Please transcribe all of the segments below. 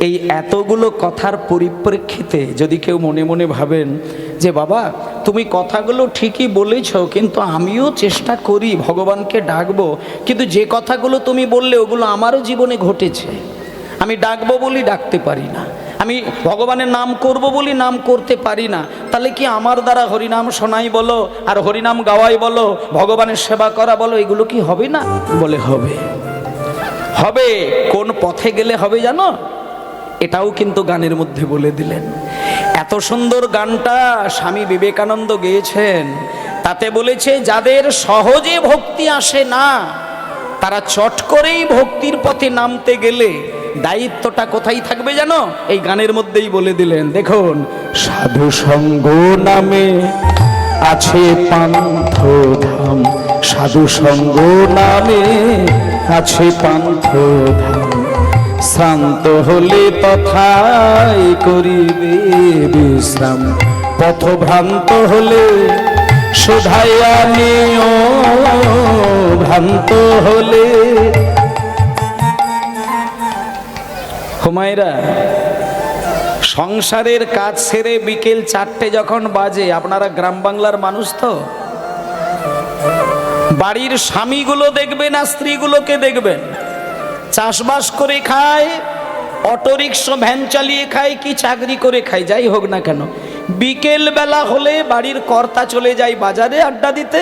এই এতগুলো কথার পরিপ্রেক্ষিতে যদি কেউ মনে মনে ভাবেন যে বাবা তুমি কথাগুলো ঠিকই বলেছ, কিন্তু আমিও চেষ্টা করি ভগবানকে ডাকবো, কিন্তু যে কথাগুলো তুমি বললে ওগুলো আমারও জীবনে ঘটেছে, আমি ডাকবো বলি ডাকতে পারি না, আমি ভগবানের নাম করব বলি নাম করতে পারি না, তাহলে কি আমার দ্বারা হরিনাম শোনাই বলো আর হরিনাম গাওয়াই বলো, ভগবানের সেবা করা বলো, এগুলো কি হবে না? বলে হবে। হবে। কোন পথে গেলে হবে জানো? এটাও কিন্তু গানের মধ্যে বলে দিলেন। এত সুন্দর গানটা স্বামী বিবেকানন্দ গেয়েছেন, তাতে বলেছে যাদের সহজে ভক্তি আসে না তারা চট করেই ভক্তির পথে নামতে গেলে দায়িত্বটা কোথায় থাকবে জানো? এই গানের মধ্যেই বলে দিলেন। দেখুন, সাধু সঙ্গ নামে আছে পান্থ ধাম, সাধু সঙ্গ নামে আছে পান্থ ধাম, শ্রান্ত হলে তথায় করিবে বিশ্রাম, পথভ্রান্ত হলে শোধাইয়া নিও, ভ্রান্ত হলে। হুমায়রা, সংসারের কাজ সেরে বিকেল 4টে যখন বাজে, আপনারা গ্রাম বাংলার মানুষ তো, বাড়ির স্বামীগুলো দেখবেন আর স্ত্রীগুলোকে দেখবেন চাষবাস করে খায়, অটোরিক্সা ভ্যান চালিয়ে খায় কি চাকরি করে খায়, যাই হোক না কেন, বিকেল বেলা হলে বাড়ির কর্তা চলে যায় বাজারে আড্ডা দিতে,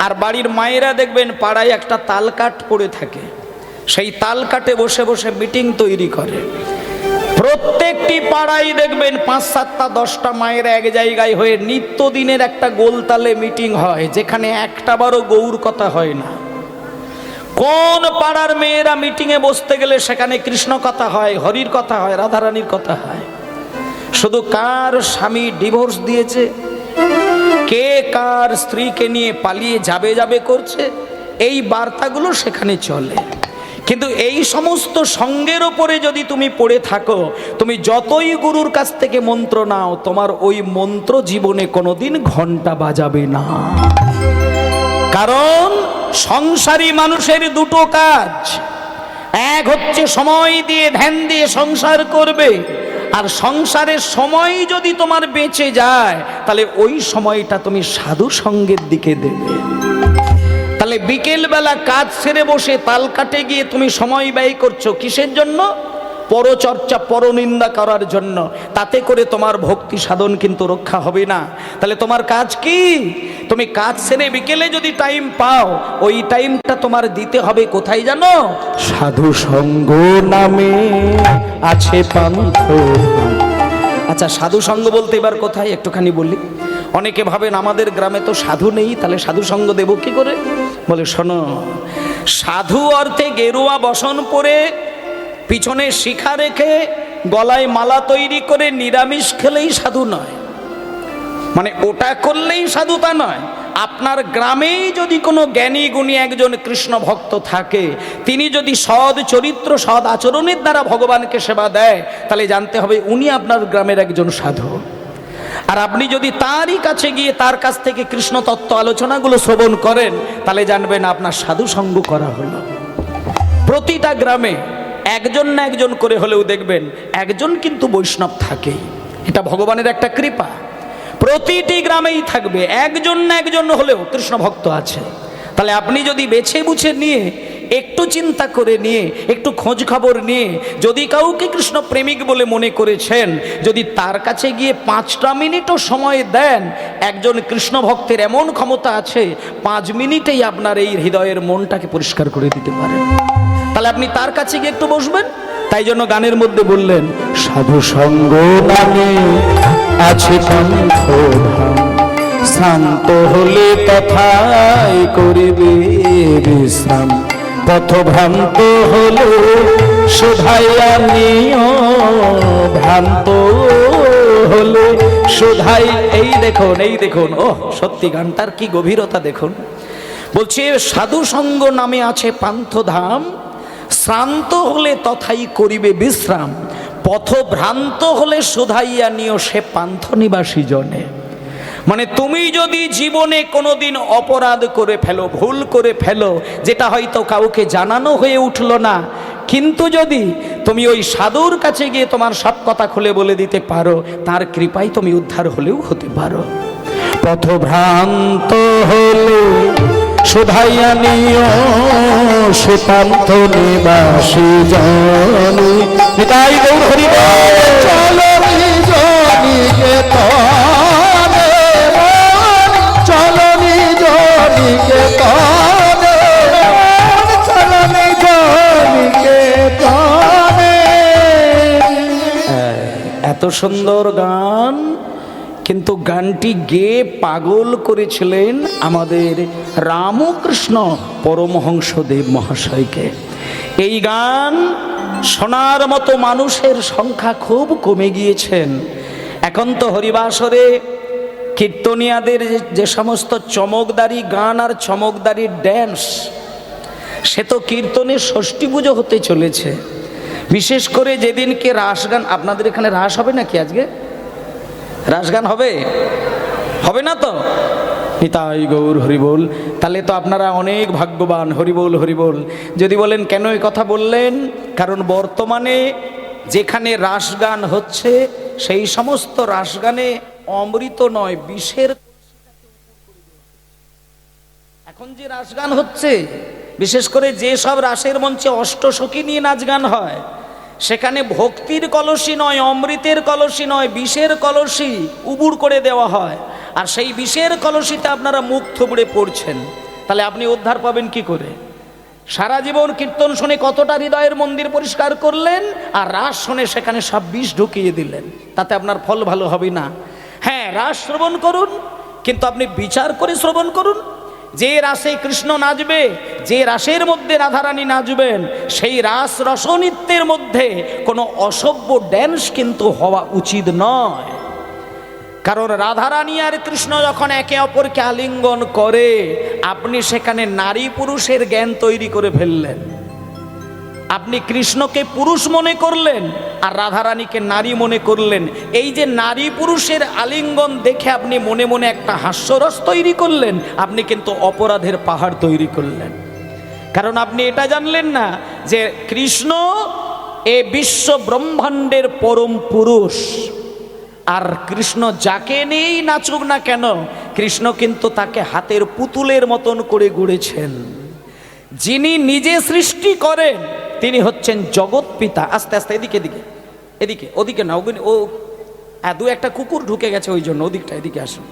আর বাড়ির মায়েরা দেখবেন পাড়ায় একটা তালকাঠ পড়ে থাকে, সেই তালকাঠে বসে বসে মিটিং তৈরি করে। প্রত্যেকটি পাড়ায় দেখবেন 5, 7টা 10টা মায়েরা এক জায়গায় হয়ে নিত্যদিনের একটা গোলতালে মিটিং হয়, যেখানে একটা বারও গৌর কথা হয় না। কোন পাড়ার মেয়েরা মিটিংয়ে বসতে গেলে সেখানে কৃষ্ণ কথা হয়, হরির কথা হয়, রাধারানীর কথা হয়। শুধু কার স্বামী ডিভোর্স দিয়েছে, কে কার স্ত্রীকে নিয়ে পালিয়ে যাবে যাবে করছে, এই বার্তাগুলো সেখানে চলে। কিন্তু এই সমস্ত সঙ্গের ওপরে যদি তুমি পড়ে থাকো, তুমি যতই গুরুর কাছ থেকে মন্ত্র নাও, তোমার ওই মন্ত্র জীবনে কোনোদিন ঘন্টা বাজাবে না। কারণ সংসারী মানুষের দুটো কাজ, এক হচ্ছে সময় দিয়ে ধ্যান দিয়ে সংসার করবে, আর সংসারের সময় যদি তোমার বেঁচে যায় তাহলে ওই সময়টা তুমি সাধু সঙ্গের দিকে দেবে। তাহলে বিকেল বেলা কাজ সেরে বসে তাল কাটে গিয়ে তুমি সময় ব্যয় করছো কিসের জন্য? পরচর্চা, পরনিন্দা করার জন্য। তাতে করে তোমার ভক্তি সাধন কিন্তু রক্ষা হবে না। তাহলে তোমার কাজ কি? তুমি কাজ সেরে বিকেলে যদি টাইম পাও, ওই টাইমটা তোমার দিতে হবে কোথায় জানো? সাধু সঙ্গ নামে আছে পান্থ। আচ্ছা, সাধু সঙ্গ বলতে এবার কোথায় একটুখানি বলি। অনেকে ভাবেন আমাদের গ্রামে তো সাধু নেই, তাহলে সাধু সঙ্গ দেব কি করে? বলে শোনো, সাধু অর্থে গেরুয়া বসন পরে, পিছনে শিখা রেখে, গলায় মালা তৈরি করে নিরামিষ খেলেই সাধু নয়। মানে ওটা করলেই সাধু তা নয়। আপনার গ্রামেই যদি কোনো জ্ঞানী গুণী একজন কৃষ্ণ ভক্ত থাকে, তিনি যদি সৎ চরিত্র, সৎ আচরণের দ্বারা ভগবানকে সেবা দেয়, তাহলে জানতে হবে উনি আপনার গ্রামের একজন সাধু। আর আপনি যদি তারই কাছে গিয়ে তার কাছ থেকে কৃষ্ণ তত্ত্ব আলোচনাগুলো শ্রবণ করেন, তাহলে জানবেন আপনার সাধু সঙ্গ করা হলো। প্রতিটা গ্রামে একজন না একজন করে হলেও দেখবেন একজন কিন্তু বৈষ্ণব থাকেই। এটা ভগবানের একটা কৃপা। প্রতিটি গ্রামেই থাকবে একজন না একজন হলেও কৃষ্ণ ভক্ত আছে। তাহলে আপনি যদি বেছে বুঝে নিয়ে, একটু চিন্তা করে নিয়ে, একটু খোঁজ খবর নিয়ে, যদি কাউকে কৃষ্ণ প্রেমিক বলে মনে করেছেন, যদি তার কাছে গিয়ে 5টা মিনিটও সময় দেন, একজন কৃষ্ণ ভক্তের এমন ক্ষমতা আছে 5 মিনিটেই আপনার এই হৃদয়ের মনটাকে পরিষ্কার করে দিতে পারেন। তাহলে আপনি তার কাছে গিয়ে একটু বসবেন। তাই জন্য গানের মধ্যে বললেন, সাধু সঙ্গ নামে আছে পান্থ ধাম, শান্ত হলে তথায় করিবে বিশ্রাম, পথভ্রান্ত হলে শোধাইয়া নিও, ভ্রান্ত হলে শোধাই। এই দেখুন, ও সত্যি গানটার কি গভীরতা দেখুন। বলছে সাধু সঙ্গ নামে আছে পান্থ ধাম, শ্রান্ত হলে তথাই করিবে বিশ্রাম, পথভ্রান্ত হলে শোধাইয়া নিও সে পান্থ নিবাসী জনে। মানে তুমি যদি জীবনে কোনোদিন অপরাধ করে ফেলো, ভুল করে ফেলো, যেটা হয়তো কাউকে জানানো হয়ে উঠলো না, কিন্তু যদি তুমি ওই সাধুর কাছে গিয়ে তোমার সব কথা খুলে বলে দিতে পারো, তার কৃপায় তুমি উদ্ধার হলেও হতে পারো। পথভ্রান্ত হলে শুধাইয়া নিও সীতান্ত নিবাসী জনি। নিতাই গৌর হরি বল। চলো নিজনিকে তনে, চলো নিজনিকে তনে, চলো নিজনিকে তনে। এত সুন্দর গান, কিন্তু গানটি গেয়ে পাগল করেছিলেন আমাদের রামকৃষ্ণ পরমহংসদেব মহাশয়কে। এই গান শোনার মতো মানুষের সংখ্যা খুব কমে গিয়েছেন। এখন তো হরিবাসরে কীর্তনিয়াদের যে সমস্ত চমকদারি গান আর চমকদারি ড্যান্স, সে তো কীর্তনের ষষ্ঠী পুজো হতে চলেছে। বিশেষ করে যেদিনকে রাস গান, আপনাদের এখানে রাস হবে নাকি আজকে? রাস গান হবে? হবে না তো? নিতাই গৌর হরিবোল। তাহলে তো আপনারা অনেক ভাগ্যবান। হরিবোল হরিবোল। যদি বলেন কেন এই কথা বললেন, কারণ বর্তমানে যেখানে রাস গান হচ্ছে সেই সমস্ত রাস গানে অমৃত নয়, বিষের। এখন যে রাস গান হচ্ছে, বিশেষ করে যে সব রাসের মঞ্চে অষ্টসখী নিয়ে নাচ গান হয়, সেখানে ভক্তির কলসি নয়, অমৃতের কলসি নয়, বিষের কলসি উবুড় করে দেওয়া হয়। আর সেই বিষের কলসিতে আপনারা মুখ থুবড়ে পড়ছেন। তাহলে আপনি উদ্ধার পাবেন কি করে? সারা জীবন কীর্তন শুনে কতটা হৃদয়ের মন্দির পরিষ্কার করলেন, আর রাস শুনে সেখানে সব বিষ ঢুকিয়ে দিলেন। তাতে আপনার ফল ভালো হবে না। হ্যাঁ, রাস শ্রবণ করুন, কিন্তু আপনি বিচার করে শ্রবণ করুন। যে রাসে কৃষ্ণ নাচবে, যে রাসের মধ্যে রাধারানী নাচবেন, সেই রাস রসনৃত্যের মধ্যে কোনো অসভ্য ড্যান্স কিন্তু হওয়া উচিত নয়। কারণ রাধারানী আর কৃষ্ণ যখন একে অপরকে আলিঙ্গন করে, আপনি সেখানে নারী পুরুষের জ্ঞান তৈরি করে ফেললেন। আপনি কৃষ্ণকে পুরুষ মনে করলেন আর রাধারানীকে নারী মনে করলেন। এই যে নারী পুরুষের আলিঙ্গন দেখে আপনি মনে মনে একটা হাস্যরস তৈরি করলেন, আপনি কিন্তু অপরাধের পাহাড় তৈরি করলেন। কারণ আপনি এটা জানলেন না যে কৃষ্ণ এ বিশ্ব ব্রহ্মাণ্ডের পরম পুরুষ। আর কৃষ্ণ যাকে নিয়েই নাচুক না কেন, কৃষ্ণ কিন্তু তাকে হাতের পুতুলের মতন করে গড়েছেন। যিনি নিজে সৃষ্টি করেন তিনি হচ্ছেন জগৎ পিতা। আস্তে আস্তে এদিকে এদিকে এদিকে, ওদিকে না, ও দু একটা কুকুর ঢুকে গেছে, ওই জন্য ওদিকটা, এদিকে আসুন।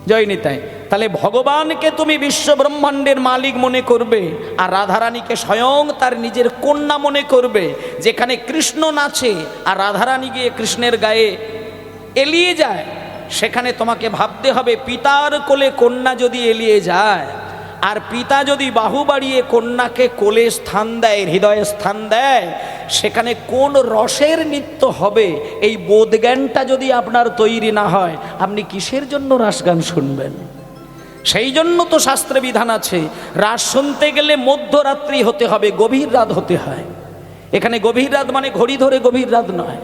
জয় নিতাই। তাহলে ভগবানকে তুমি বিশ্ব ব্রহ্মাণ্ডের মালিক মনে করবে, আর রাধারানীকে স্বয়ং তার নিজের কন্যা মনে করবে। যেখানে কৃষ্ণ নাচে আর রাধারানী গিয়ে কৃষ্ণের গায়ে এলিয়ে যায়, সেখানে তোমাকে ভাবতে হবে পিতার কোলে কন্যা যদি এলিয়ে যায়, আর পিতা যদি বাহু বাড়িয়ে কন্যাকে কোলে স্থান দেয়, হৃদয়ে স্থান দেয়, সেখানে কোন রসের নৃত্য হবে, এই বোধজ্ঞানটা যদি আপনার তৈরি না হয়, আপনি কিসের জন্য রাসগান শুনবেন? সেই জন্য তো শাস্ত্রে বিধান আছে, রাস শুনতে গেলে মধ্যরাত্রি হতে হবে, গভীর রাত হতে হয়। এখানে গভীর রাত মানে ঘড়ি ধরে গভীর রাত নয়।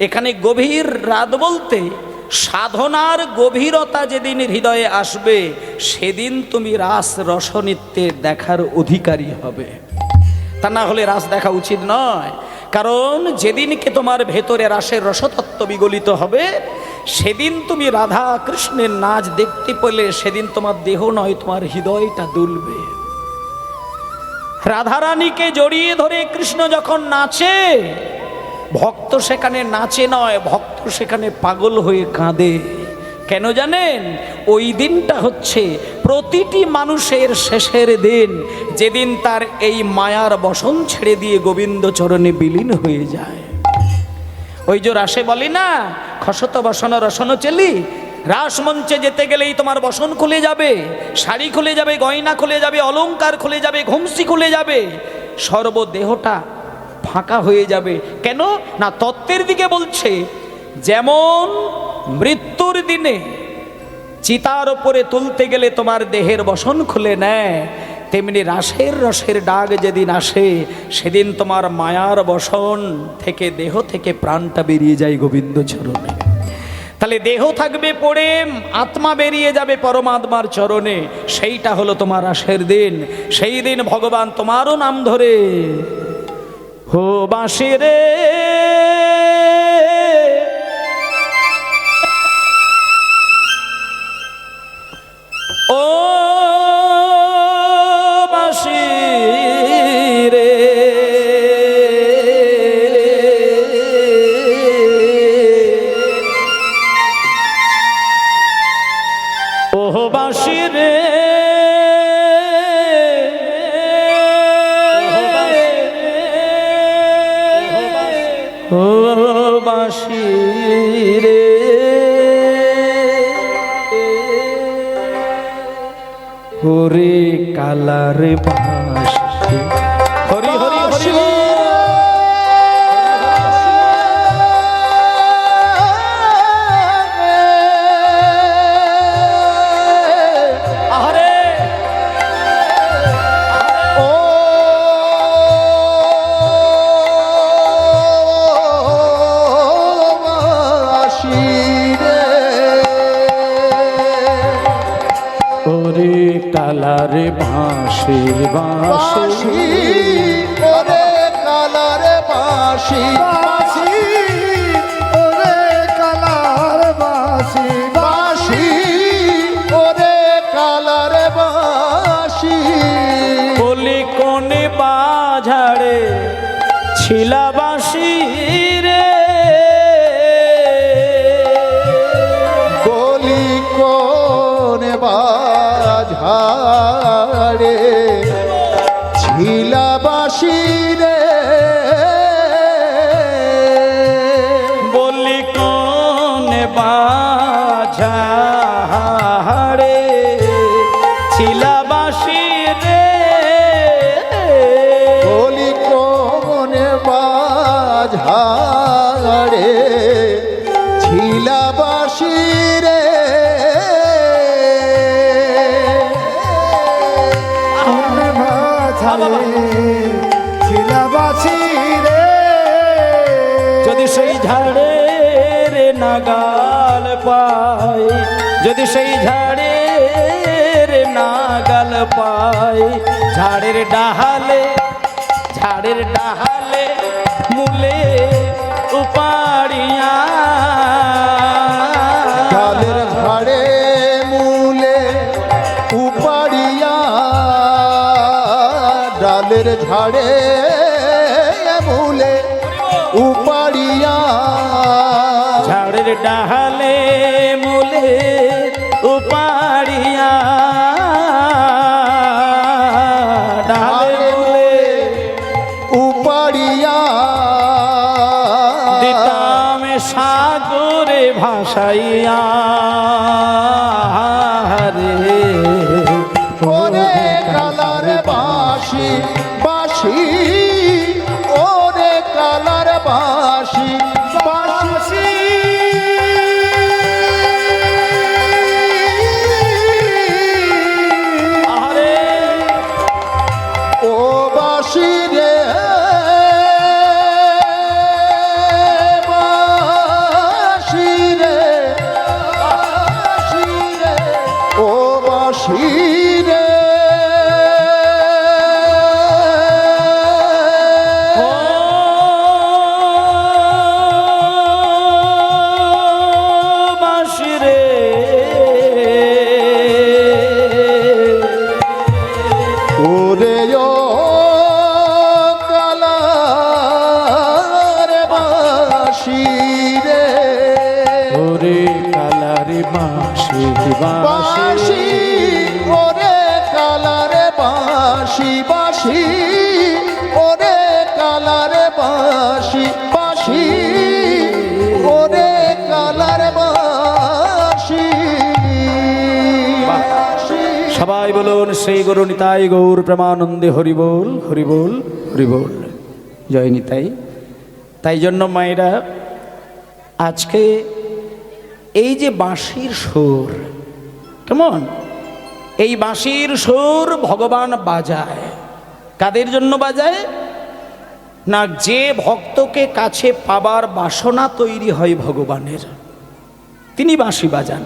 এখানে গভীর রাত বলতে সাধনার গভীরতা যেদিন হৃদয়ে আসবে, সেদিন তুমি রাস রসনৃত্যের দেখার অধিকারী হবে। তা না হলে রাস দেখা উচিত নয়। কারণ যেদিনকে তোমার ভেতরে রাসের রসতত্ত্ব বিগলিত হবে, সেদিন তুমি রাধা কৃষ্ণের নাচ দেখতে পেলে সেদিন তোমার দেহ নয়, তোমার হৃদয়টা দুলবে। রাধারানীকে জড়িয়ে ধরে কৃষ্ণ যখন নাচে, ভক্ত সেখানে নাচে নয়, ভক্ত সেখানে পাগল হয়ে কাঁদে। কেন জানেন? ওই দিনটা হচ্ছে প্রতিটি মানুষের শেষের দিন, যেদিন তার এই মায়ার বসন ছেড়ে দিয়ে গোবিন্দ চরণে বিলীন হয়ে যায়। ওই যে রাসে বলে না, খসত বসন রসন চেলি। রাস মঞ্চে যেতে গেলেই তোমার বসন খুলে যাবে, শাড়ি খুলে যাবে, গয়না খুলে যাবে, অলংকার খুলে যাবে, ঘুমসি খুলে যাবে, সর্বদেহটা ফাঁকা হয়ে যাবে। কেন না? তত্ত্বের দিকে বলছে, যেমন মৃত্যুর দিনে চিতার ওপরে তুলতে গেলে তোমার দেহের বসন খুলে নেয়, তেমনি রাসের রসের ডাক যেদিন আসে, সেদিন তোমার মায়ার বসন থেকে, দেহ থেকে প্রাণটা বেরিয়ে যায় গোবিন্দ চরণে। তাহলে দেহ থাকবে পড়ে, আত্মা বেরিয়ে যাবে পরমাত্মার চরণে। সেইটা হলো তোমার রাসের দিন। সেই দিন ভগবান তোমারও নাম ধরে হো বাঁশি রে ও বাঁশি রে ও বাঁশি রে ও বাঁশি রে ওরে কালার বাঁশি হরি হরি হরি আরে ও বাঁশি রে ওরে কালার বাঁশি বাঁশি ওরে কালার বাঁশি বাঁশি ওরে কালার বাঁশি বাঁশি ওরে কালার বাঁশি বলি কোনে বাঝাড়ে ছিলা বাঁশি রে বলি কোন বাঝারে ছিলা বাঁশি রে বলি কোনে বাঝাড়ে ছিলা বাঁশি রে বলি কোন বাঝারে ছিলা বাঁশি রে ছিলা বাঁশি রে যদি সেই ঝাড়ের নাগাল পাই যদি সেই ঝাড়ের নাগাল পাই ঝাড়ের ডাহালে মূলে উপাড়িয়া ডালের ঝাড়ে মূলে উপাড়িয়া ডালের ঝাড়ে মূলে উপাড়িয়া ঝাড়ের ডাহালে মূলে উপাড়িয়া ডাহালে মূলে উপাড়িয়া দিতাম সাগরে ভাসাইয়া রে ওরে কালার বাঁশি বাঁশি ওরে কালার বাঁশি বাঁশি আরে ও বাঁশি রে বাঁশি রে বাঁশি রে ও বাঁশি রে ও বাঁশি রে ওরে ও কালার বাঁশি রে ওরে কালার বাঁশি বাঁশি ওরে কালার বাঁশি বাঁশি ওরে কালার বাঁশি বাঁশি ওরে কালার বাঁশি সবাই বলুন সেই গরু নিতাই গৌর প্রেমানন্দে হরি বল হরি বল হরি বল জয় নিতাই। তাই জন্য মায়েরা আজকে এই যে বাঁশির সুর কেমন, এই বাঁশির সুর ভগবান বাজায়। কাদের জন্য বাজায় না, যে ভক্তকে কাছে পাবার বাসনা তৈরি হয় ভগবানের, তিনি বাঁশি বাজান,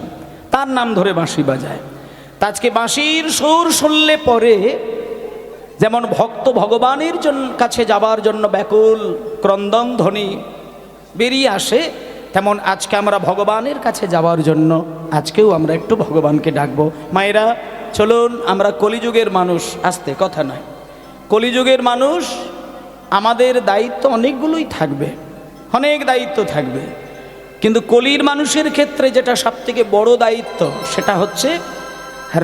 তার নাম ধরে বাঁশি বাজায়। তা আজকে বাঁশির সুর শুনলে পরে যেমন ভক্ত ভগবানের কাছে যাবার জন্য ব্যাকুল ক্রন্দন ধ্বনি বেরিয়ে আসে, তেমন আজকে আমরা ভগবানের কাছে যাওয়ার জন্য আজকেও আমরা একটু ভগবানকে ডাকবো। মায়েরা চলুন, আমরা কলিযুগের মানুষ, আসতে কথা নয়, কলিযুগের মানুষ, আমাদের দায়িত্ব অনেকগুলোই থাকবে, অনেক দায়িত্ব থাকবে, কিন্তু কলির মানুষের ক্ষেত্রে যেটা সবথেকে বড় দায়িত্ব সেটা হচ্ছে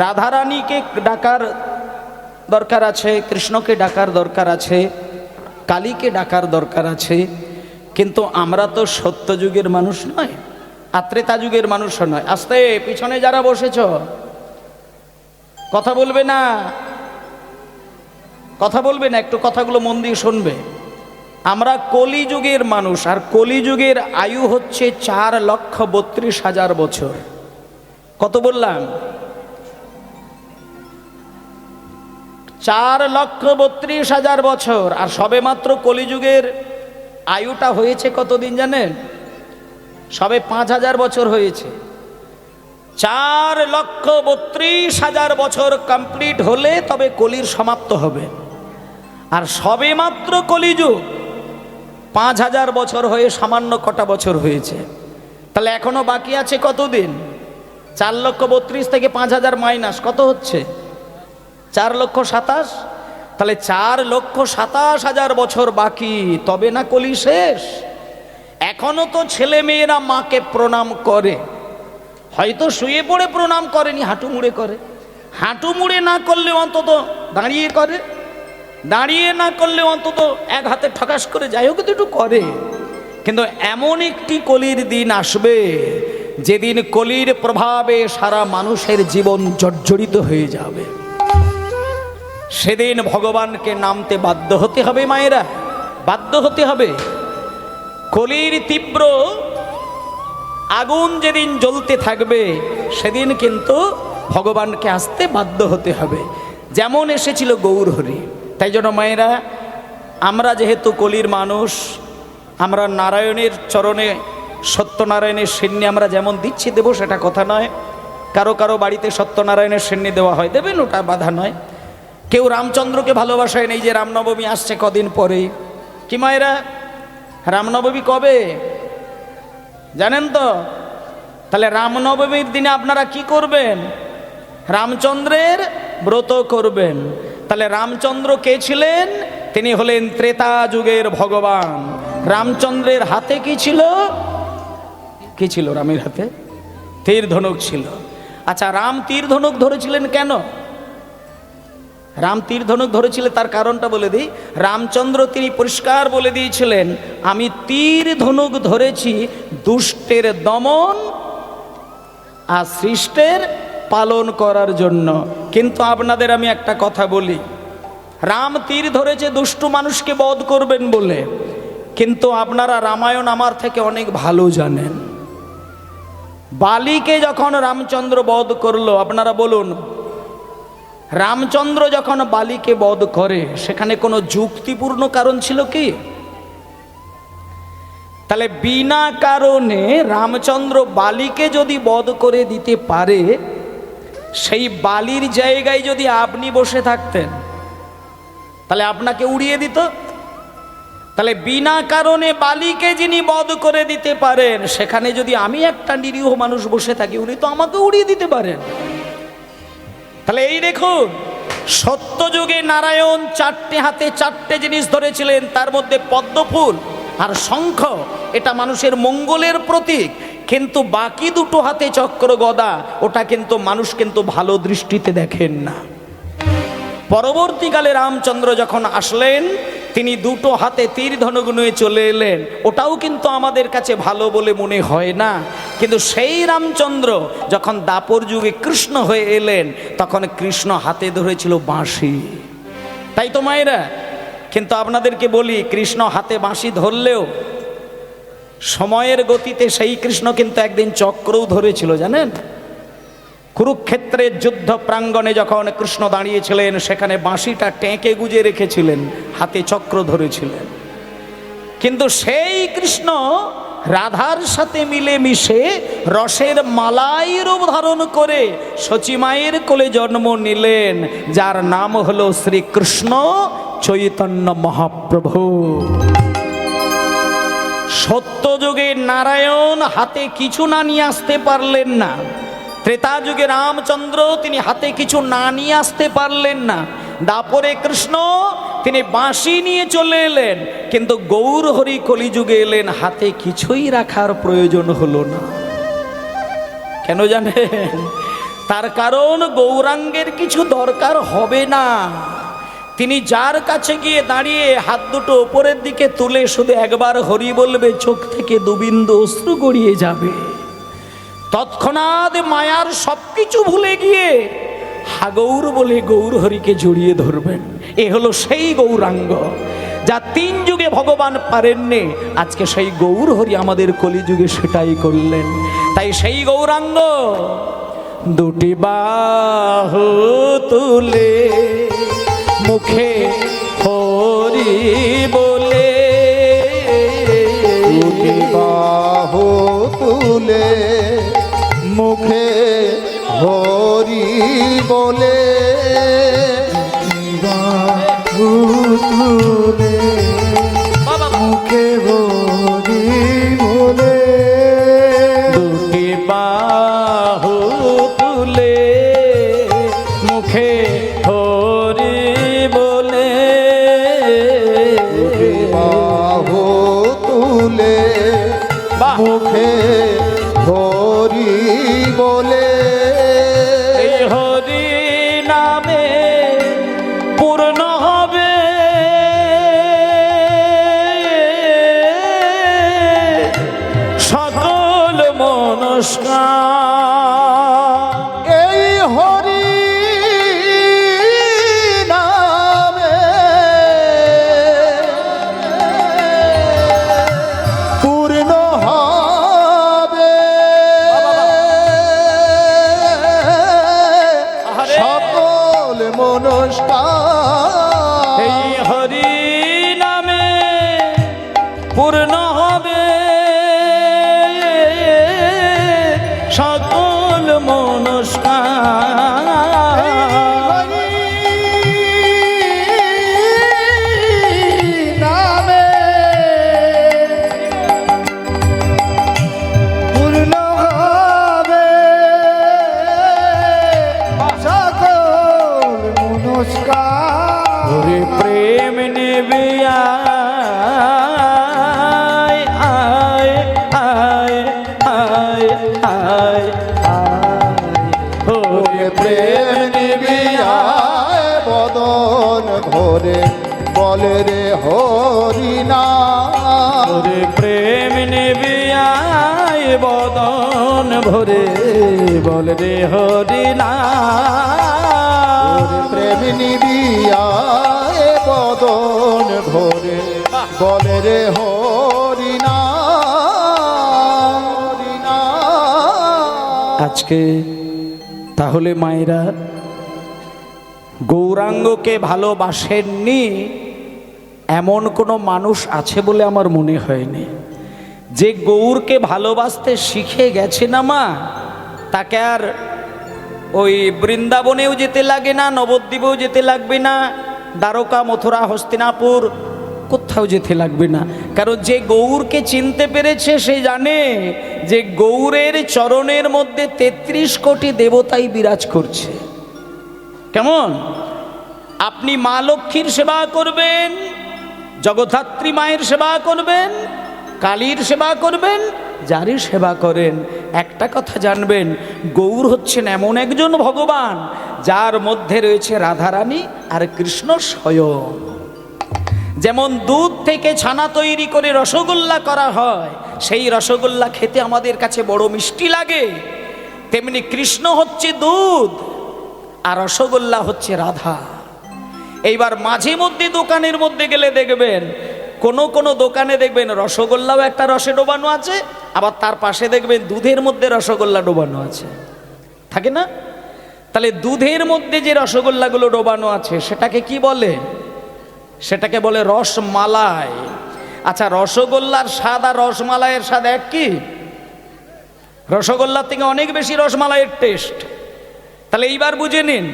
রাধারানীকে ডাকার দরকার আছে, কৃষ্ণকে ডাকার দরকার আছে, কালীকে ডাকার দরকার আছে। কিন্তু আমরা তো সত্যযুগের মানুষ নয়, ত্রেতা যুগের মানুষও নয়। আস্তে, পিছনে যারা বসেছ কথা বলবে না, কথা বলবে না, একটু কথাগুলো মন দিয়ে শুনবে। আমরা কলিযুগের মানুষ, আর কলিযুগের আয়ু হচ্ছে 4,32,000 বছর। কত বললাম? 4,32,000 বছর। আর সবে মাত্র কলিযুগের আয়ুটা হয়েছে কতদিন জানেন? সবে 5,000 বছর হয়েছে। 4,32,000 বছর কমপ্লিট হলে তবে কলির সমাপ্ত হবে। আর সবে মাত্র কলিযুগ 5,000 বছর হয়ে সামান্য কটা বছর হয়েছে। তাহলে এখনো বাকি আছে কতদিন? 4,32,000 থেকে 5,000 মাইনাস কত হচ্ছে? 4,27,000। তাহলে 4,27,000 বছর বাকি, তবে না কলি শেষ। এখনো তো ছেলে মেয়েরা মাকে প্রণাম করে, হয়তো শুয়ে পড়ে প্রণাম করেনি, হাঁটু মুড়ে করে। হাঁটু মুড়ে না করলে অন্তত দাঁড়িয়ে করে, দাঁড়িয়ে না করলে অন্তত এক হাতে ঠকাস করে যাই হোক একটু করে। কিন্তু এমন একটি কলির দিন আসবে যেদিন কলির প্রভাবে সারা মানুষের জীবন জর্জরিত হয়ে যাবে। সেদিন ভগবানকে নামতে বাধ্য হতে হবে মায়েরা, বাধ্য হতে হবে। কলির তীব্র আগুন যেদিন জ্বলতে থাকবে সেদিন কিন্তু ভগবানকে আসতে বাধ্য হতে হবে, যেমন এসেছিল গৌরহরি। তাই জন্য মায়েরা, আমরা যেহেতু কলির মানুষ, আমরা নারায়ণের চরণে সত্যনারায়ণের সিন্নি আমরা যেমন দিচ্ছি দেবো সেটা কথা নয়। কারো কারো বাড়িতে সত্যনারায়ণের সিন্নি দেওয়া হয়, দেবেন, ওটা বাধা নয়। কেউ রামচন্দ্রকে ভালোবাসায় নেই, যে রামনবমী আসছে কদিন পরে। কি মায়েরা, রামনবমী কবে জানেন তো? তাহলে রামনবমীর দিনে আপনারা কি করবেন? রামচন্দ্রের ব্রত করবেন। তাহলে রামচন্দ্র কে ছিলেন? তিনি হলেন ত্রেতা যুগের ভগবান। রামচন্দ্রের হাতে কি ছিল? কি ছিল রামের হাতে? তীর ধনুক ছিল। আচ্ছা, রাম তীর ধনুক ধরেছিলেন কেন? রাম তীর ধনুক ধরেছিলেন তার কারণটা বলে দিই। রামচন্দ্র তিনি পরিষ্কার বলে দিয়েছিলেন, আমি তীর ধনুক ধরেছি দুষ্টের দমন আর সৃষ্টের পালন করার জন্য। কিন্তু আপনাদের আমি একটা কথা বলি, রাম তীর ধরেছে দুষ্টু মানুষকে বধ করবেন বলে, কিন্তু আপনারা রামায়ণ আমার থেকে অনেক ভালো জানেন। বালিকে যখন রামচন্দ্র বধ করলো, আপনারা বলুন, রামচন্দ্র যখন বালিকে বধ করে সেখানে কোনো যুক্তিপূর্ণ কারণ ছিল কি? তাহলে বিনা কারণে রামচন্দ্র বালিকে যদি বধ করে দিতে পারে, সেই বালির জায়গায় যদি আপনি বসে থাকতেন তাহলে আপনাকে উড়িয়ে দিত। তাহলে বিনা কারণে বালিকে যিনি বধ করে দিতে পারেন, সেখানে যদি আমি একটা নিরীহ মানুষ বসে থাকি, উনি তো আমাকে উড়িয়ে দিতে পারেন। তাহলে এই দেখুন, সত্যযুগে নারায়ণ 4টে হাতে 4টে জিনিস ধরেছিলেন, তার মধ্যে পদ্মফুল আর শঙ্খ, এটা মানুষের মঙ্গলের প্রতীক। কিন্তু বাকি দুটো হাতে চক্র গদা, ওটা কিন্তু মানুষ কিন্তু ভালো দৃষ্টিতে দেখেন না। পরবর্তীকালে রামচন্দ্র যখন আসলেন, তিনি দুটো হাতে তীর ধনুক নিয়ে চলে এলেন, ওটাও কিন্তু আমাদের কাছে ভালো বলে মনে হয় না। কিন্তু সেই রামচন্দ্র যখন দাপর যুগে কৃষ্ণ হয়ে এলেন, তখন কৃষ্ণ হাতে ধরেছিল বাঁশি। তাই তো মায়েরা? কিন্তু আপনাদেরকে বলি, কৃষ্ণ হাতে বাঁশি ধরলেও সময়ের গতিতে সেই কৃষ্ণ কিন্তু একদিন চক্রও ধরেছিল, জানেন? কুরুক্ষেত্রের যুদ্ধ প্রাঙ্গণে যখন কৃষ্ণ দাঁড়িয়েছিলেন, সেখানে বাঁশিটা টেঁকে গুজে রেখেছিলেন, হাতে চক্র ধরেছিলেন। কিন্তু সেই কৃষ্ণ রাধার সাথে মিলে মিশে রসের মালাই রূপ ধারণ করে সচিমায়ের কোলে জন্ম নিলেন, যার নাম হলো শ্রীকৃষ্ণ চৈতন্য মহাপ্রভু। সত্যযুগে নারায়ণ হাতে কিছু না নিয়ে আসতে পারলেন না, ত্রেতা যুগে রামচন্দ্র তিনি হাতে কিছু না নিয়ে আসতে পারলেন না, দাপরে কৃষ্ণ তিনি বাঁশি নিয়ে চলে এলেন, কিন্তু গৌর হরি কলিযুগে এলেন হাতে কিছুই রাখার প্রয়োজন হলো না। কেন জানেন? তার কারণ গৌরাঙ্গের কিছু দরকার হবে না। তিনি যার কাছে গিয়ে দাঁড়িয়ে হাত দুটো উপরের দিকে তুলে শুধু একবার হরি বলবে, চোখ থেকে দুবিন্দু অশ্রু গড়িয়ে যাবে। তৎক্ষণাৎ মায়ার সবকিছু ভুলে গিয়ে হাগৌর বলে গৌর হরিকে জড়িয়ে ধরবেন। এ হলো সেই গৌরাঙ্গ যা 3 যুগে ভগবান পারেননি, আজকে সেই গৌর হরি আমাদের কলিযুগে সেটাই করলেন। তাই সেই গৌরাঙ্গ দুটি বাহু তুলে মুখে হরি বলে, দুটি বাহু তুলে মুখে হরি বলে, বাহু তুলে মুখে হরি বলে, দুটি বাহু তুলে মুখে হরি বলে, দুটি বাহু তুলে মুখে হরি বলে, এই হরি নামে পূর্ণ হবে সকল মনস্কার। এই হরি নামে পূর্ণ হবে সকল মনস্কার। এই হরি নামে পূর্ণ হবে সকল মনস্কার। নামে পূর্ণ হবে সকল মনস্কার। ওরে প্রেম নেবে আয় আয় আয় আয় আয় আয়, ওরে প্রেম নিবি আয় বদন ভরে বলে রে হরি নাম। ওরে প্রেম নেবে আয় বদন ভরে বল রে হরি নাম। প্রেম নিবি আয় বদন ভরে বলে রে হরি নাম, হরি নাম। আজকে তাহলে মায়েরা গৌরাঙ্গকে ভালোবাসেননি এমন কোনো মানুষ আছে বলে আমার মনে হয়নি। যে গৌরকে ভালোবাসতে শিখে গেছে না মা, তাকে আর ওই বৃন্দাবনেও যেতে লাগে না, নবদ্বীপেও যেতে লাগবে না, দ্বারকা মথুরা হস্তিনাপুর কোথাও যেতে লাগবে না। কারণ যে গৌরকে চিনতে পেরেছে সে জানে যে গৌরের চরণের মধ্যে 33 কোটি দেবতাই বিরাজ করছে। কেমন? আপনি মা লক্ষ্মীর সেবা করবেন, জগদ্ধাত্রী মায়ের সেবা করবেন, কালীর সেবা করবেন, যারই সেবা করেন, একটা কথা জানবেন, গৌর হচ্ছেন এমন একজন ভগবান যার মধ্যে রয়েছে রাধারানী আর কৃষ্ণ স্বয়ং। যেমন দুধ থেকে ছানা তৈরি করে রসগোল্লা করা হয়, সেই রসগোল্লা খেতে আমাদের কাছে বড় মিষ্টি লাগে, তেমনি কৃষ্ণ হচ্ছে দুধ আর রসগোল্লা হচ্ছে রাধা। এইবার মাঝে মধ্যে দোকানের মধ্যে গেলে দেখবেন কোনো দোকানে দেখবেন রসগোল্লাও একটা রসে ডোবানো আছে, আবার তার পাশে দেখবেন দুধের মধ্যে রসগোল্লা ডোবানো আছে, থাকে না? তাহলে দুধের মধ্যে যে রসগোল্লাগুলো ডোবানো আছে সেটাকে কি বলে? সেটাকে বলে রসমালাই। আচ্ছা, রসগোল্লার স্বাদ আর রসমালাইয়ের স্বাদ এক কি? রসগোল্লার থেকে অনেক বেশি রসমালাইয়ের টেস্ট। তাহলে এইবার বুঝে নিন,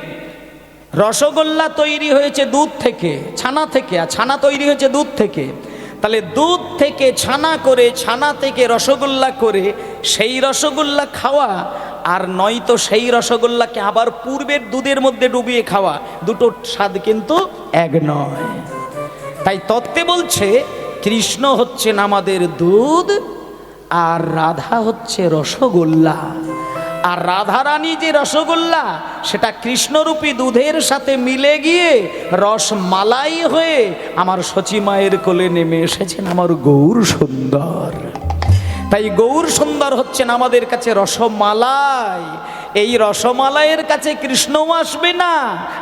রসগোল্লা তৈরি হয়েছে দুধ থেকে, ছানা থেকে, আর ছানা তৈরি হয়েছে দুধ থেকে। তাহলে দুধ থেকে ছানা করে, ছানা থেকে রসগোল্লা করে সেই রসগোল্লা খাওয়া, আর নয়তো সেই রসগোল্লাকে আবার পূর্বের দুধের মধ্যে ডুবিয়ে খাওয়া, দুটো স্বাদ কিন্তু এক নয়। তাই তত্ত্বে বলছে কৃষ্ণ হচ্ছেন আমাদের দুধ, আর রাধা হচ্ছে রসগোল্লা। আর রাধারানী যে রসগোল্লা, সেটা কৃষ্ণরূপী দুধের সাথে মিলে গিয়ে রসমালাই হয়ে আমার সচী মায়ের কোলে নেমে এসেছেন আমার গৌর সুন্দর। তাই গৌর সুন্দর হচ্ছেন আমাদের কাছে রসমালাই। এই রসমালাইয়ের কাছে কৃষ্ণও আসবে না,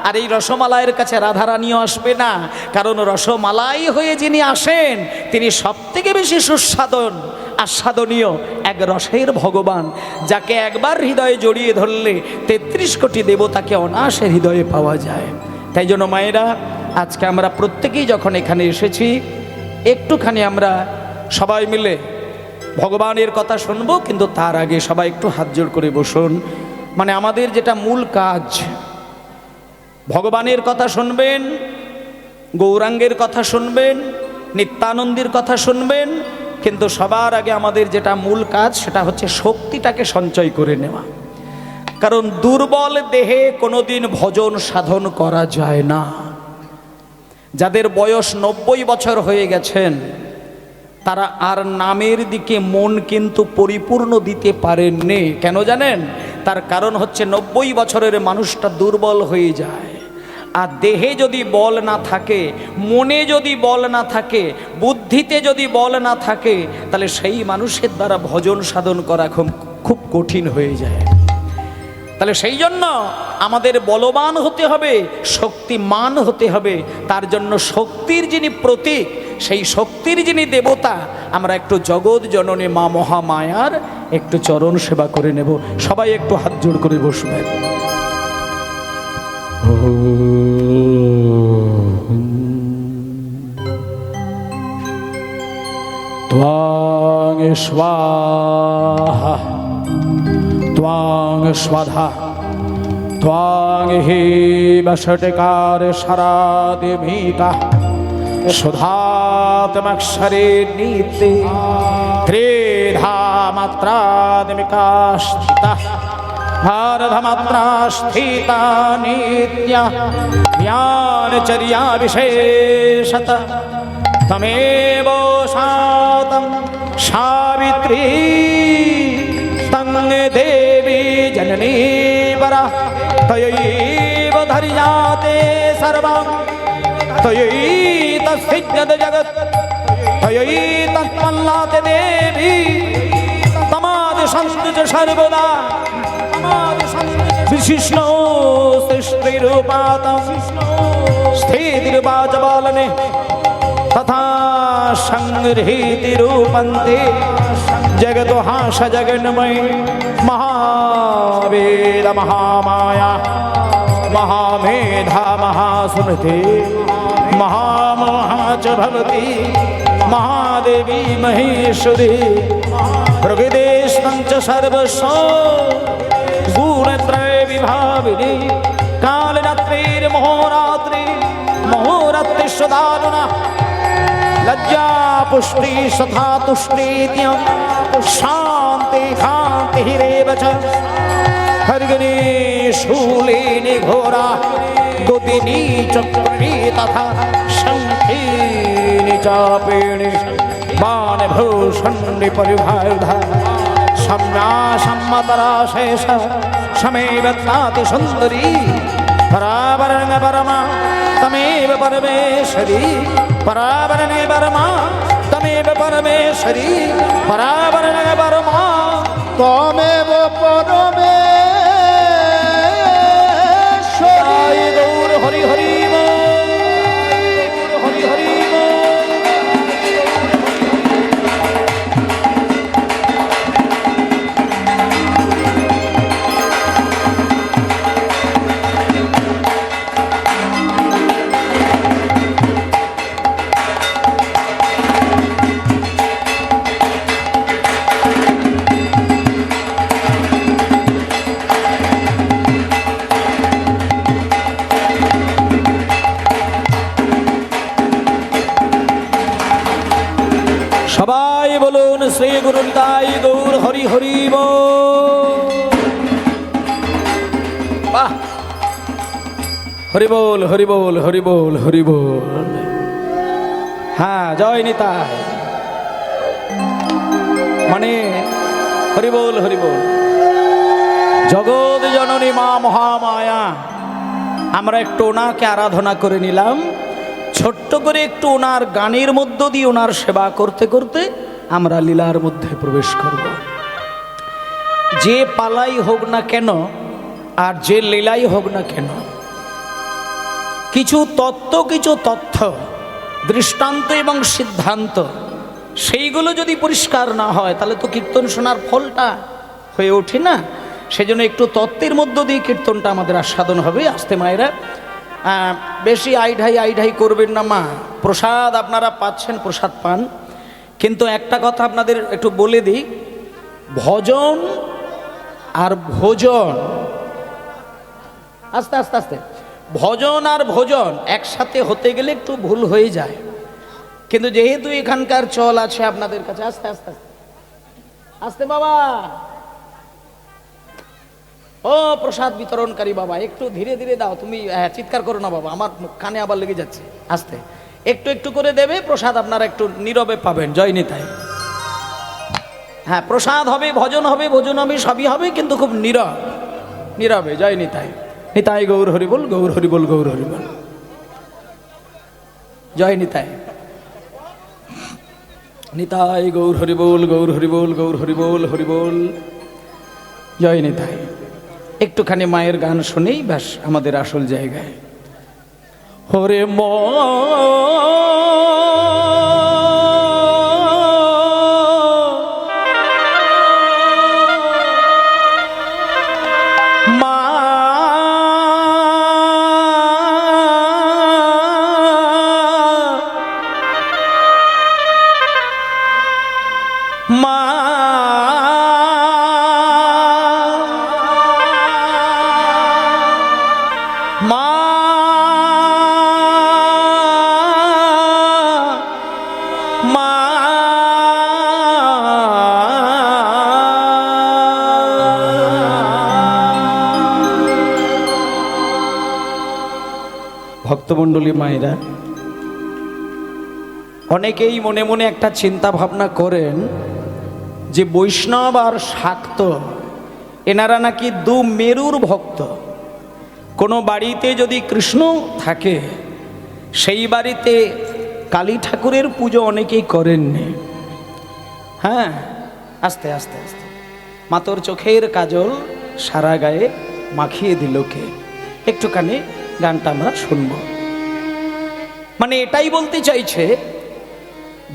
আর এই রসমালাইয়ের কাছে রাধারানীও আসবে না। কারণ রসমালাই হয়ে যিনি আসেন, তিনি সব থেকে বেশি সুস্বাদন আস্বাদনীয় এক রসের ভগবান, যাকে একবার হৃদয়ে জড়িয়ে ধরলে ৩৩ কোটি দেবতাকে অনায়াসে হৃদয়ে পাওয়া যায়। তাই জন্য মায়েরা, আজকে আমরা প্রত্যেকেই যখন এখানে এসেছি, একটুখানি আমরা সবাই মিলে ভগবানের কথা শুনবো। কিন্তু তার আগে সবাই একটু হাত জোড় করে বসুন। মানে আমাদের যেটা মূল কাজ, ভগবানের কথা শুনবেন, গৌরাঙ্গের কথা শুনবেন, নিত্যানন্দের কথা শুনবেন, কিন্তু সবার আগে আমাদের যেটা মূল কাজ, সেটা হচ্ছে শক্তিটাকে সঞ্চয় করে নেওয়া। কারণ দুর্বল দেহে কোনোদিন ভজন সাধন করা যায় না। যাদের বয়স ৯০ বছর হয়ে গেছেন, তারা আর নামের দিকে মন কিন্তু পরিপূর্ণ দিতে পারেননি। কেন জানেন? তার কারণ হচ্ছে ৯০ বছরের মানুষটা দুর্বল হয়ে যায়। আর দেহে যদি বল না থাকে, মনে যদি বল না থাকে, বুদ্ধিতে যদি বল না থাকে, তাহলে সেই মানুষের দ্বারা ভজন সাধন করা খুব কঠিন হয়ে যায়। তাহলে সেই জন্য আমাদের বলবান হতে হবে, শক্তিমান হতে হবে। তার জন্য শক্তির যিনি প্রতীক, সেই শক্তির যিনি দেবতা, আমরা একটু জগৎ জননী মা মহামায়ার একটু চরণ সেবা করে নেব। সবাই একটু হাত জোড় করে বসবেন। ত্বাং স্বাহা ত্বাং স্বাধা ত্বাং হি বষটকার শরাদিমিকা সুধাত্মক্ষরে নীতে ত্রিধা মাত্রাদিমিকা স্থিতা ভারধমাত্রা স্থিতা নিত্যা জ্ঞানচর্যা বিশেষত তমেব শাতং সাবিত্রী তং দেবী জননী পরা তয়ৈব ধর্যাতে সর্বং তয়ৈতস্থিত্যত জগৎ তয়ৈতৎপল্লাতে দেবী তমাদি সন্তু চ সর্বদা বিশিষ্ণ সৃষ্টিরূপাত স্থিতির্বাচ বালনে তথা সংগৃহীতিরূপন্তে জগতো হাস জগন্ময় মহাবেদ মহামায়া মহামেধা মহাসুমতি মহামোহা চ ভবতি মহাদেবী মহেশ্বরী প্রকৃতিস্থং চ সর্বস্ব গুণत्रय विभाविनी कालरात्रिर्महोरात्रि महोरात्रिस्वदारुणा लज्जा पुष्टि सथा तुष्टित्यं शान्ति कान्तिरेव च खड्गिनी शूलिनी घोरा दुदिनी चक्रिणी तथा शङ्खिनी चापिणी बाणभूषणी परिभायुधा सम्या सम्मतरा शेष समेव ताति सुन्दरी परावरण परमा तमेव परमेश्वरी परावरण परमा तमेव परमेश्वरी परावरण परमा তমেব পরমেশ্বরী। गौर हरि हरि हरि हरि নিতাই গৌর হরি হরি বল। বাহ, হরি বল হরি বল হরি বল হরি বল। হ্যাঁ, জয় নিতাই, মানে হরি বল হরি বল। জগৎ জননী মা মহামায়া, আমরা একটু ওনাকে আরাধনা করে নিলাম, ছোট্ট করে একটু ওনার গানের মধ্য দিয়ে ওনার সেবা করতে করতে আমরা লীলার মধ্যে প্রবেশ করব। যে পালাই হোক না কেন আর যে লীলাই হোক না কেন, কিছু তত্ত্ব, কিছু তথ্য, দৃষ্টান্ত এবং সিদ্ধান্ত, সেইগুলো যদি পরিষ্কার না হয় তাহলে তো কীর্তন শোনার ফলটা হয়ে ওঠে না। সেজন্য একটু তত্ত্বের মধ্য দিয়ে কীর্তনটা আমাদের আস্বাদন হবে। আসতে মায়েরা, বেশি আইঢাই করবেন না মা। প্রসাদ আপনারা পাচ্ছেন, প্রসাদ পান, কিন্তু একটা কথা আপনাদের একটু বলে দিই, ভজন আর ভোজন, আস্তে আস্তে আস্তে, ভজন আর ভোজন একসাথে হতে গেলে একটু ভুল হয়ে যায়। কিন্তু যেহেতু এখানকার চল আছে আপনাদের কাছে, আস্তে আস্তে আস্তে আস্তে বাবা, ও প্রসাদ বিতরণকারী বাবা, একটু ধীরে ধীরে দাও। তুমি চিৎকার করো না বাবা, আমার কানে আবার লেগে যাচ্ছে। আস্তে, একটু একটু করে দেবে প্রসাদ, আপনারা একটু নীরবে পাবেন। জয় নিতাই। হ্যাঁ, প্রসাদ হবে, ভজন হবে, ভোজন হবে, সবই হবে, কিন্তু খুব নীরবে। জয় নিতাই। নিতাই গৌর হরিবল, গৌর হরিবল, গৌর হরিবল। জয় নিতাই। নিতাই গৌর হরিবল, গৌর হরিবল, গৌর হরিবল, হরিবল। জয় নিতাই। একটুখানি মায়ের গান শুনেই ব্যাস আমাদের আসল জায়গায়। হরে ভক্তমণ্ডলী মায়েরা, অনেকেই মনে মনে একটা চিন্তা ভাবনা করেন যে বৈষ্ণব আর শাক্ত এনারা নাকি দু মেরুর ভক্ত। কোনো বাড়িতে যদি কৃষ্ণ থাকে সেই বাড়িতে কালী ঠাকুরের পুজো অনেকেই করেননি। হ্যাঁ, আস্তে আস্তে আস্তে, মাতর চোখের কাজল সারা গায়ে মাখিয়ে দিল কে। একটুখানি গানটা আমরা শুনব। মানে এটাই বলতে চাইছে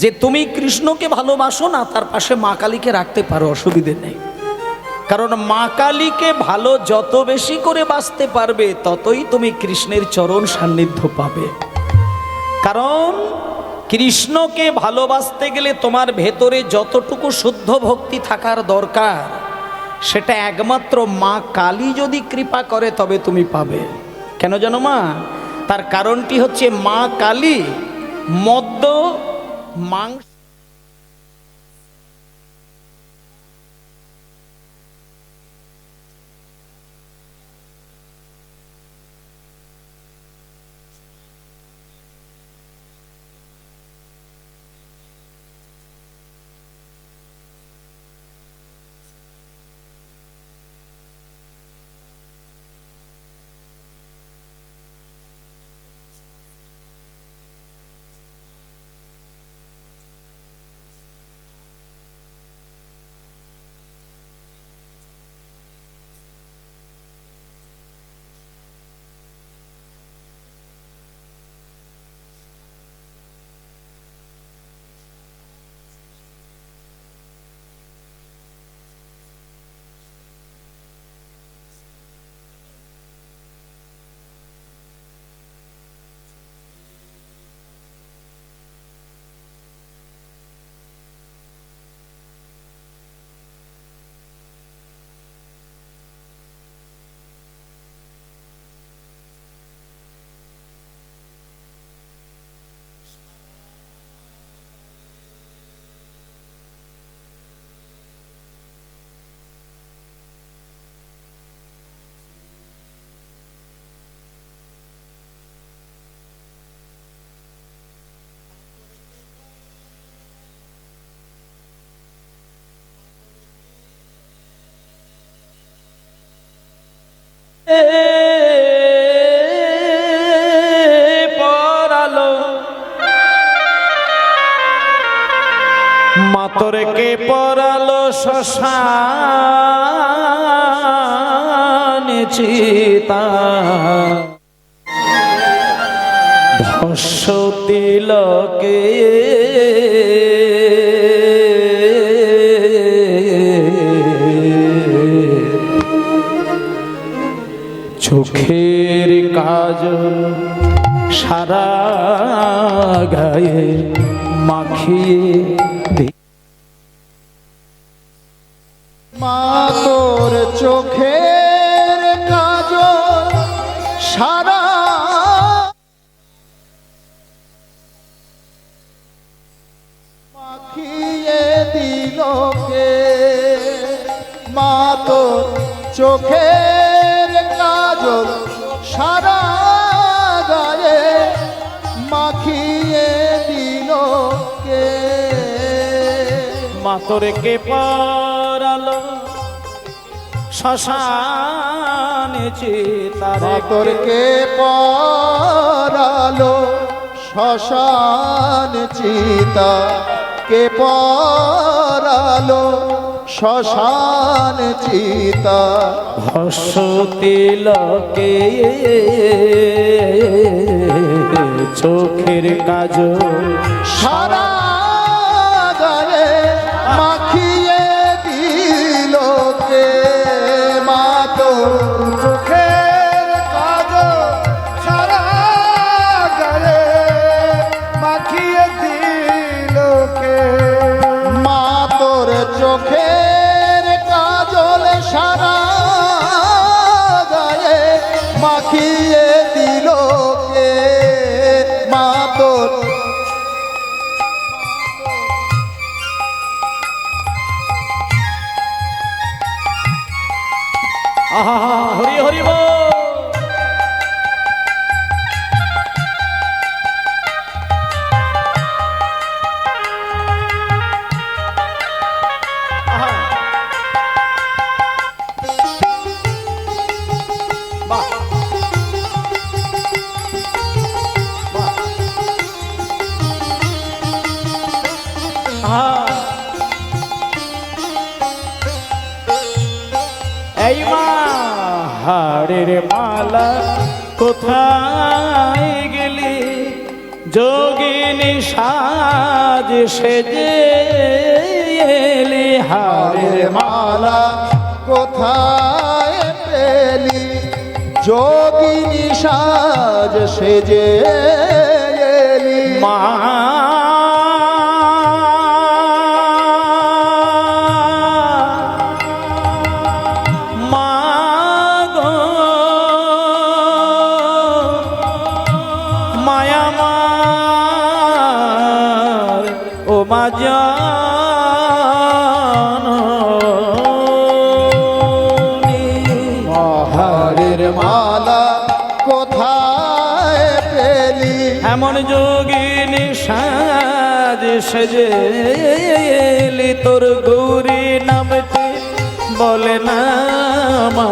যে তুমি কৃষ্ণকে ভালোবাসো না, তার পাশে মা কালীকে রাখতে পারো, অসুবিধে নেই। কারণ মা কালীকে ভালো যত বেশি করে বাসতে পারবে ততই তুমি কৃষ্ণের চরণ সান্নিধ্য পাবে। কারণ কৃষ্ণকে ভালোবাসতে গেলে তোমার ভেতরে যতটুকু শুদ্ধ ভক্তি থাকার দরকার সেটা একমাত্র মা কালী যদি কৃপা করে তবে তুমি পাবে। কেন জানো মা? তার কারণটি হচ্ছে মা কালী মদ্য মাংস পরালো মাতরকে পরালো শ্মশানে চিতা ভস্য তিলকে চোখের কাজল সারা গায়ে মাখিয়ে মা তোর চোখের কাজল সারা মাখিয়ে দিল কে মা তোর চোখের কাজল সারা গায়ে মাখিয়ে দিল কে মাতরকে পরালো শ্মশানে চিতারে তোরকে পরালো শ্মশান চিতা কে পরালো শ্মশান চিতা ভস্য তিলকে চোখের কাজল সারা গায়ে মাখিয়ে দিল কে মা তোর চোখের কাজল সারা গায়ে মাখিয়ে দিল কে মা তোর চোখের কাজল সারা গায়ে মাখিয়ে দিল কে মা তোর আহা হরি হরি বল আহা বাহ বাহ আহা এই মা হাড়ের মালা কোথায় গেলি যোগিনী সাজ সেজে এলি হাড়ের মালা কোথায় পেলি যোগিনী সাজ সেজে এলি মা মা গো মায়া মার ও মা জাননী হারের মালা কোথায় পেলি এমন যোগিনী সাজ সেজে এলি তোর গৌরী নামটি বলে না মা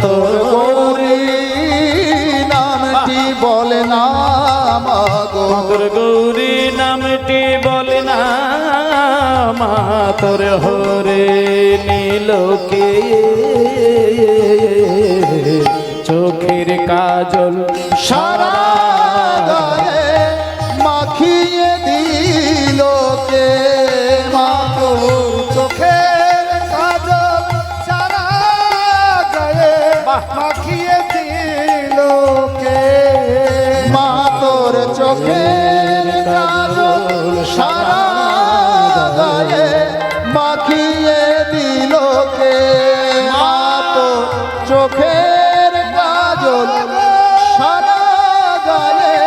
তোর গৌরী নামটি বলে না মা গো তোর গৌরী নামটি বলে না মা তোর হরে নীলকে চোখের কাজল সারা গায়ে মাখিয়ে দিল কে মা তোর চোখের কাজল সারা গায়ে মাখিয়ে দিল কে মা তোর চোখের কাজল সারা গায়ে মাখিয়ে দিল কে মা তোর চোখের কাজল সারা গায়ে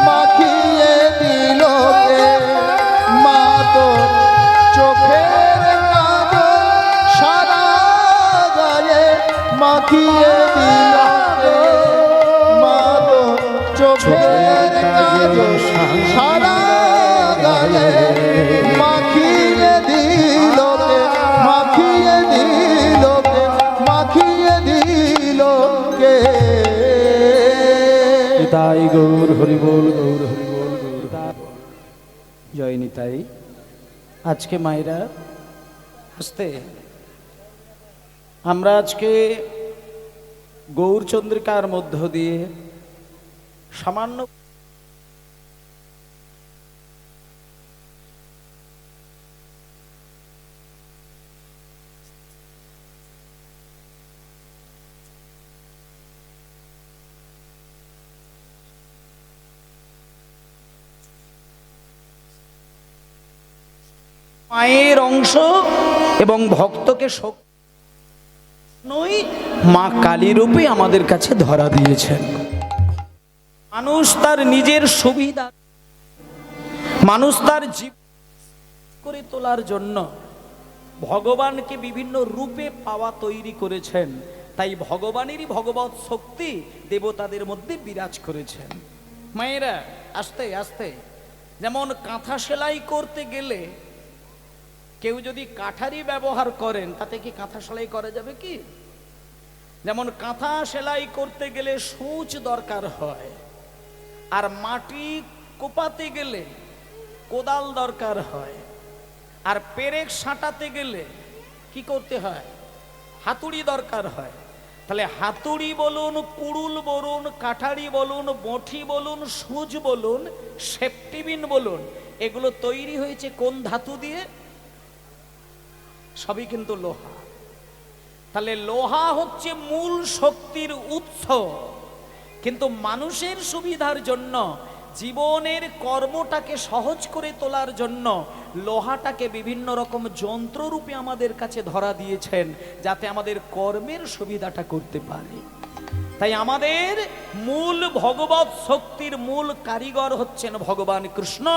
মাখিয়ে দিল কে মা তোর চোখের কাজল সারা গায়ে মাখিয়ে দিল কে মা তোর চোখের কাজল সারা গায়ে মাখিয়ে দিল কে মাখিয়ে দিল কে মাখিয়ে দিল নিতাই গৌর হরি বল, গৌর হরি বল, গৌর জয় নিতাই। আজকে মায়েরা আসতে আমরা আজকে গৌরচন্দ্রিকার মধ্য দিয়ে সামান্য মায়ের অংশ এবং ভক্তকে নই মা কালী রূপে আমাদের কাছে ধরা দিয়েছেন। মানুষ তার নিজের সুবিধা, মানুষ তার জীবন করে তোলার জন্য ভগবানকে বিভিন্ন রূপে পাওয়া তৈরি করেছেন। তাই ভগবানেরই ভগবৎ শক্তি দেবতাদের মধ্যে বিরাজ করেছেন। মায়েরা আস্তে আস্তে, যেমন কাঁথা সেলাই করতে গেলে কেউ যদি কাঠারি ব্যবহার করেন তাতে কি কাঁথা সেলাই করা যাবে কি? যেমন কাঁথা সেলাই করতে গেলে সূচ দরকার হয়, আর মাটি কোপাতে গেলে কোদাল দরকার হয়, আর পেরেক সাঁটাতে গেলে কি করতে হয়? হাতুড়ি দরকার হয়। তাহলে হাতুড়ি বলুন, কুড়ুল বলুন, কাঠারি বলুন, বঁটি বলুন, সূচ বলুন, সেফটিবিন বলুন, এগুলো তৈরি হয়েছে কোন ধাতু দিয়ে? সবই কিন্তু লোহা। তাহলে লোহা হচ্ছে মূল শক্তির উৎস, কিন্তু মানুষের সুবিধার জন্য, জীবনের কর্মটাকে সহজ করে তোলার জন্য লোহাটাকে বিভিন্ন রকম যন্ত্ররূপে আমাদের কাছে ধরা দিয়েছেন, যাতে আমাদের কর্মের সুবিধাটা করতে পারে। তাই আমাদের মূল ভগবৎ শক্তির মূল কারিগর হচ্ছেন ভগবান কৃষ্ণ।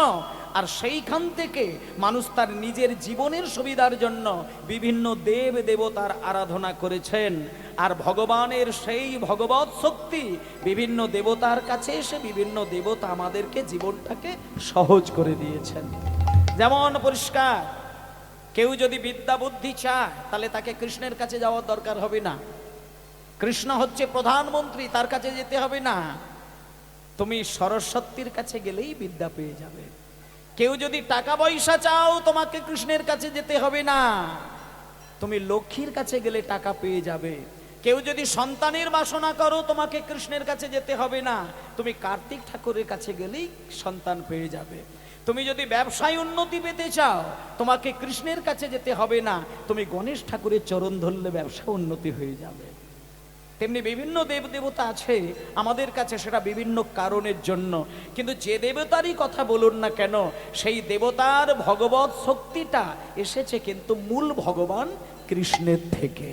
আর সেইখান থেকে মানুষ তার নিজের জীবনের সুবিধার জন্য বিভিন্ন দেব দেবতার আরাধনা করেছেন। আর ভগবানের সেই ভগবৎ শক্তি বিভিন্ন দেবতার কাছে এসে বিভিন্ন দেবতা আমাদেরকে জীবনটাকে সহজ করে দিয়েছেন। যেমন পরিষ্কার, কেউ যদি বিদ্যা বুদ্ধি চায় তাহলে তাকে কৃষ্ণের কাছে যাওয়ার দরকার হবে না। কৃষ্ণ হচ্ছে প্রধানমন্ত্রী, তার কাছে যেতে হবে না। তুমি সরস্বতীর কাছে গেলেই বিদ্যা পেয়ে যাবে। কেউ যদি টাকা পয়সা চাও তোমাকে কৃষ্ণের কাছে যেতে হবে না, তুমি লক্ষ্মীর কাছে গেলে টাকা পেয়ে যাবে। কেউ যদি সন্তানের বাসনা করো তোমাকে কৃষ্ণের কাছে যেতে হবে না, তুমি কার্তিক ঠাকুরের কাছে গেলেই সন্তান পেয়ে যাবে। তুমি যদি ব্যবসায় উন্নতি পেতে চাও তোমাকে কৃষ্ণের কাছে যেতে হবে না, তুমি গণেশ ঠাকুরের চরণ ধরলে ব্যবসা উন্নতি হয়ে যাবে। তেমনি বিভিন্ন দেব দেবতা আছে আমাদের কাছে, সেটা বিভিন্ন কারণের জন্য। কিন্তু যে দেবতারই কথা বলুন না কেন, সেই দেবতার ভগবৎ শক্তিটা এসেছে কিন্তু মূল ভগবান কৃষ্ণের থেকে।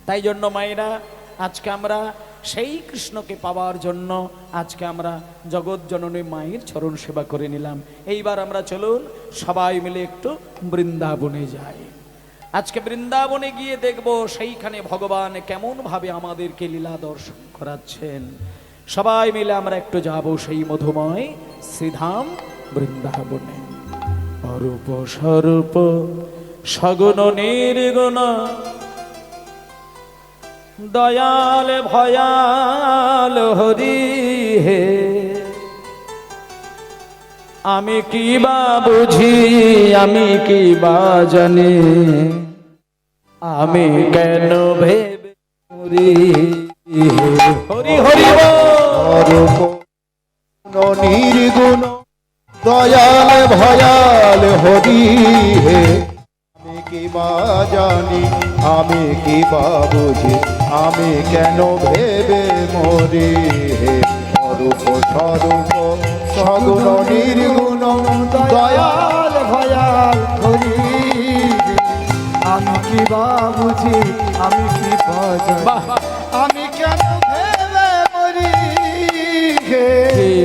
তাই জন্য মায়েরা আজকে আমরা সেই কৃষ্ণকে পাওয়ার জন্য আজকে আমরা জগৎ জননী মায়ের চরণ সেবা করে নিলাম। এইবার আমরা চলুন সবাই মিলে একটু বৃন্দাবনে যাই। আজকে বৃন্দাবনে গিয়ে দেখব সেইখানে ভগবান কেমন ভাবে আমাদেরকে লীলা দর্শন করাচ্ছেন। সবাই মিলে আমরা একটু যাব সেই মধুময় শ্রীধাম বৃন্দাবনে। অরূপ স্বরূপ সগুণ নির্গুণ দয়াল ভয়াল হরি হে, আমি কি বা বুঝি আমি কি বা জানি, আমি কেন ভেবে হরি হরি হরি অরূপ নির্গুণ দয়াল ভয়াল হরি হে, আমি কি বা জানি আমি কি বা বুঝি, আমি কেন ভেবে মরি হে। অরূপ স্বরূপ সগুণ নির্গুণ দয়াল ভয়াল হরি হে, আমি কি বা বুঝি আমি কি বা জানি, আমি কেন ভেবে মরি হে।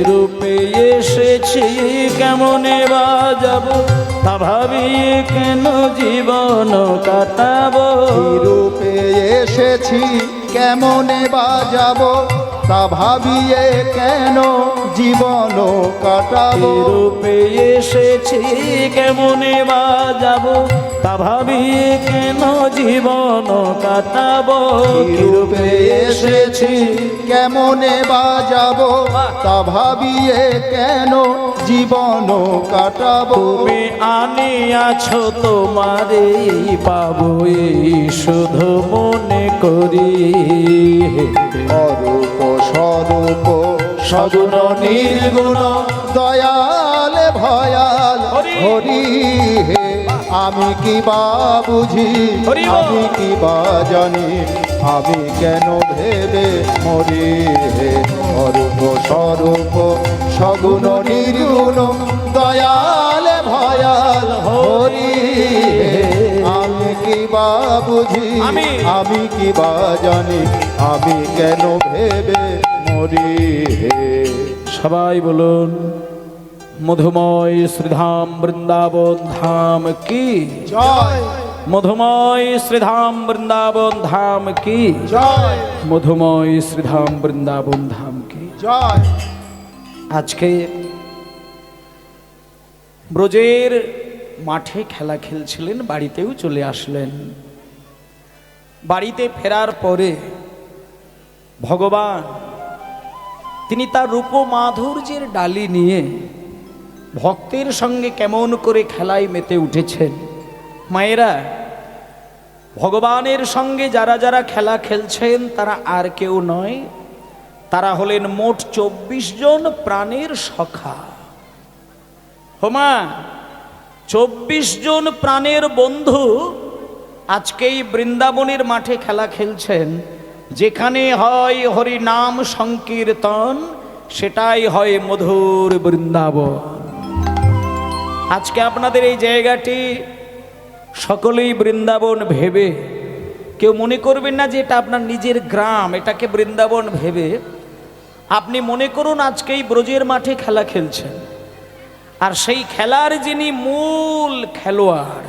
রূপে এসেছি কেমনে বাজাবো, তা ভাবিয়ে কেন জীবন কাটাবো। রূপে এসেছি কেমনে বাজাবো, তা ভাবিয়ে কেন জীবন কাটাবো। রূপে এসেছি কেমনে বাজাবো, তা ভাবিয়ে কেন জীবন কাটাবো কি রূপে এসেছি কেমনে বাজাবো তা ভাবিয়ে কেন জীবন কাটাবো তুমি আনিয়াছো তোমারে পাবো এই শুধু মনে করি অরূপ স্বরূপ সগুণ নির্গুণ দয়াল ভয়াল হরি। হরি হে আমি কি বা বুঝি হরি বল। আমি কি বা জানি আমি কেন ভেবে মরি হে অরূপ স্বরূপ সগুণ নির্গুণ দয়াল ভয়াল হরি হে আমি কি বা বুঝি আমি কি বা জানি আমি কেন ভেবে মরি হে সবাই বলুন মধুময় শ্রীধাম বৃন্দাবন ধাম কি জয় মধুময় শ্রীধাম বৃন্দাবন ধাম কি জয় মধুময় শ্রীধাম বৃন্দাবন ধাম কি জয় আজকে ব্রজের মাঠে খেলা খেলছিলেন, বাড়িতেও চলে আসলেন। বাড়িতে ফেরার পরে ভগবান তিনি তার রূপ মাধুর্যের ডালি নিয়ে ভক্তের সঙ্গে কেমন করে খেলায় মেতে উঠেছেন। মায়েরা, ভগবানের সঙ্গে যারা যারা খেলা খেলছেন তারা আর কেউ নয়, তারা হলেন মোট 24 জন প্রাণের সখা। হোমা 24 জন প্রাণের বন্ধু আজকে এই বৃন্দাবনের মাঠে খেলা খেলছেন। যেখানে হয় হরি নাম সংকীর্তন, সেটাই হয় মধুর বৃন্দাবন। আজকে আপনাদের এই জায়গাটি সকলেই বৃন্দাবন ভেবে, কেউ মনে করবেন না যে এটা আপনার নিজের গ্রাম, এটাকে বৃন্দাবন ভেবে আপনি মনে করুন আজকে এই ব্রজের মাঠে খেলা খেলছেন। আর সেই খেলার যিনি মূল খেলোয়াড়,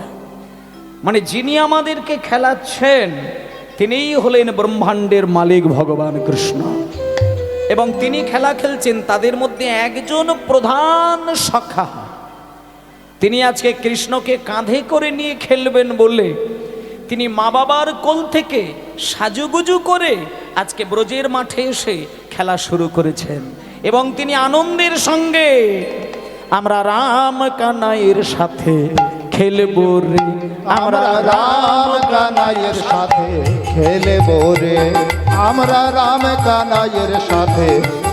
মানে যিনি আমাদেরকে খেলাচ্ছেন, তিনিই হলেন ব্রহ্মাণ্ডের মালিক ভগবান কৃষ্ণ। এবং তিনি খেলা খেলছেন, তাদের মধ্যে একজন প্রধান সখা। তিনি আজকে কৃষ্ণকে কাঁধে করে নিয়ে খেলবেন বলে তিনি মা বাবার কোল থেকে সাজুগুজু করে আজকে ব্রজের মাঠে এসে খেলা শুরু করেছেন। এবং তিনি আনন্দের সঙ্গে আমরা রাম কানাইয়ের সাথে খেলবো রে, আমরা রাম কানাইয়ের সাথে খেলবো রে, আমরা রাম কানাইয়ের সাথে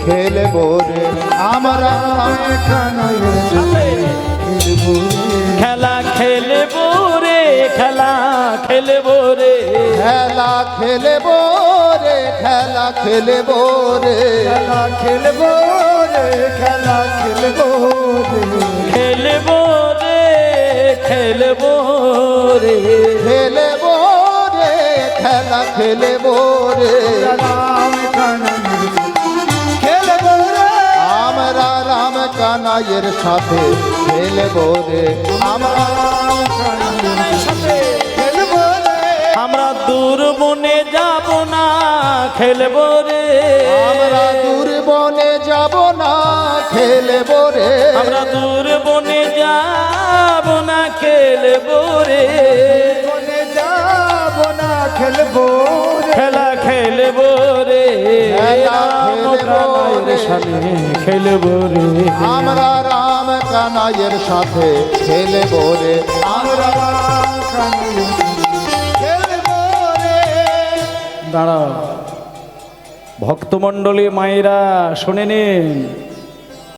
খেলবো রে, আমরা রাম কানাইয়ের সাথে খেলবো রে। খেলা খেলবো রে, খেলা খেলবো রে, খেলা খেলবো রে, খেলা খেলবো রে, খেলা খেলবো রে, খেলা খেলবো রে, খেলবো রে, খেলবো রে, খেলবো রে, খেলা খেলবো রে, খেলবো রে, আমরা রাম কানাইয়ের সাথে খেলবো রে, আমরা রাম কানাইয়ের সাথে খেলবো রে, আমরা দূর বনে যাব না খেলবো রে, আমরা দূর বনে যাব না খেলবো রে, আমরা দূর বনে যাব না খেলবো রে, বনে যাব না খেলবো রে, খেলা খেলবো রে, খেলা রাম খেলবো কানাইয়ের রে, সাথে খেলবো রে, আমরা রাম কানাইয়ের সাথে খেলবো রে, আমরা রাম কানাইয়ের সাথে খেলবো রে। দাঁড়াও ভক্তমণ্ডলী মায়েরা শুনে নিন।